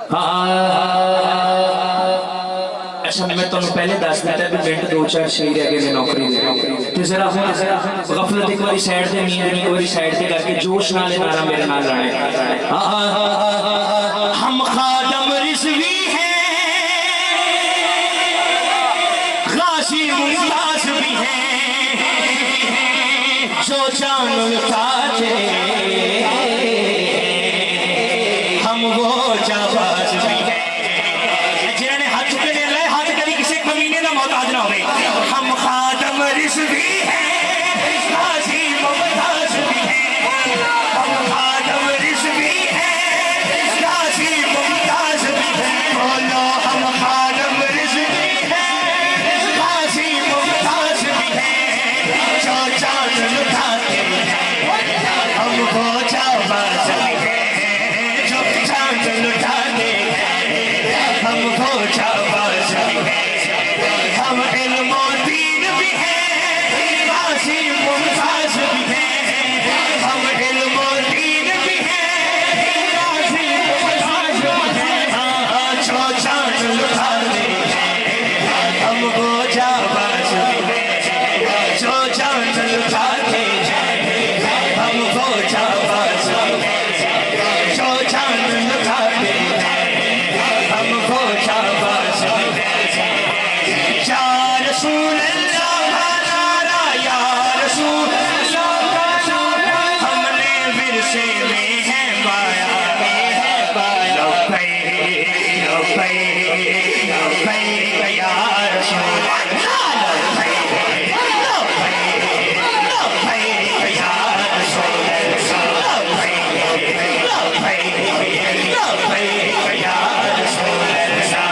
अच्छा मैं तुम्हें पहले दस दिता भी मिनट दो चार शेर रह गए नौकरी तो जरा गफलत एक बार साइड से मियां एक बार साइड से करके जोश नाल नारा मेरे नाल लाने। हम खादम रिज़वी हैं, गाज़ी मुमताज़ भी हैं, जो जान ताजे हम वो जाबाज भी हैं। हम खादम रिज़वी हैं, गाज़ी मुमताज़ भी हैं, हम खादम रिज़वी हैं, गाज़ी मुमताज़ भी हैं। बोलो हम खादम रिज़वी हैं, गाज़ी मुमताज़ भी हैं, जो जान लुटाते हैं हम वो जाबाज भी हैं, जो जान लुटाते हैं हम वो जाबाज भी हैं। हम इल्म और दीन भी हैं, गाज़ी मुमताज़ भी हैं, हम इल्म और दीन भी हैं, गाज़ी मुमताज़ भी हैं। जो जान लुटाते हैं हम वो जाबाज भी हैं, जो जान लुटाते हैं हम वो जाबाज भी हैं, जो जान लुटाते हैं हम वो जाबाज भी हैं। या रसूल अल्लाह का नारा, या रसूल अल्लाह का नारा, हमने विरसे में है पाया, लब्बैक लब्बैक लब्बैक या रसूल अल्लाह, लब्बैक लब्बैक लब्बैक या रसूल अल्लाह, लब्बैक लब्बैक लब्बैक या रसूल अल्लाह।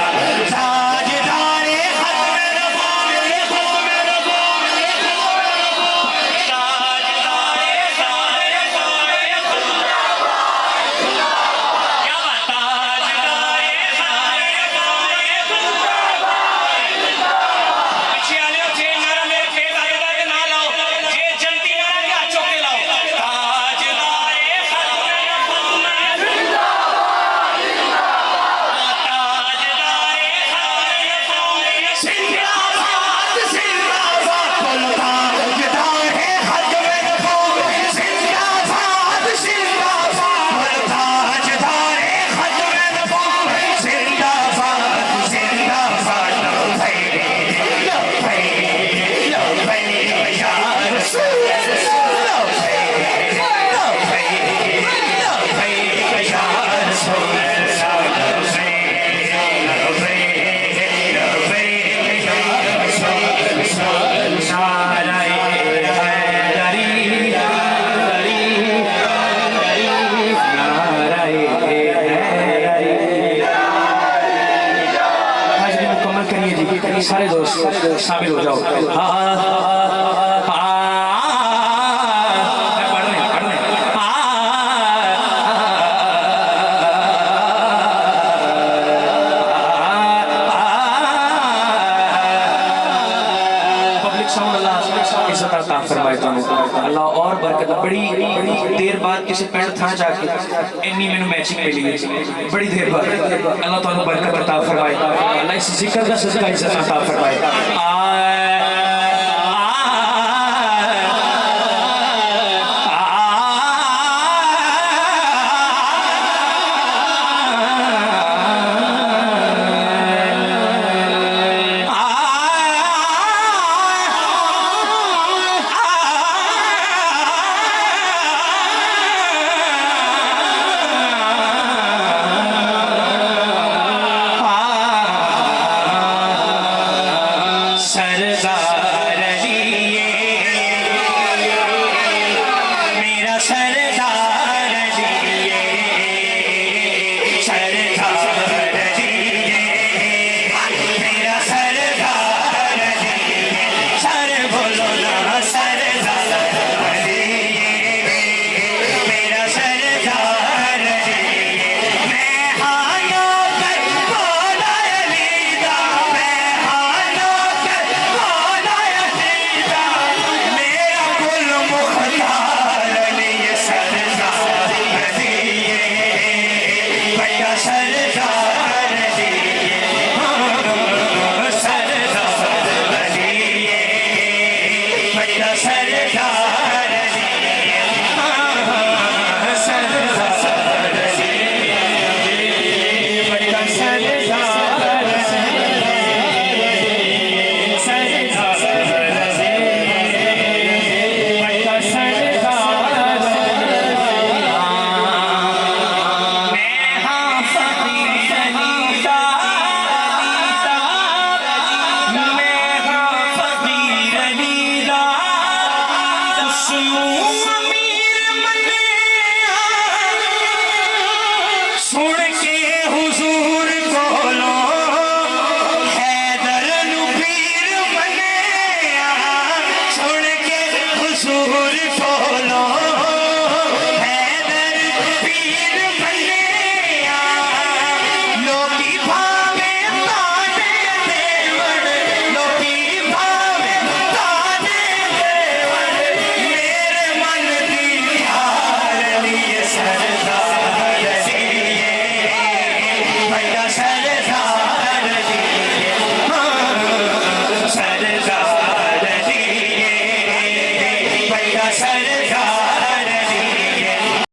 सारे दोस्त शामिल हो जाओ। अल्लाह और बरकत। बड़ी देर बाद किसी पिंड था जाके इन्नी मैंने मैचिंग मिली है, बड़ी देर बाद। अल्लाह तुहानू बरकत अता फरमाए, अल्लाह इस जिक्र का सदका इज्जत अता फरमाए। सरदार अली मेरा सर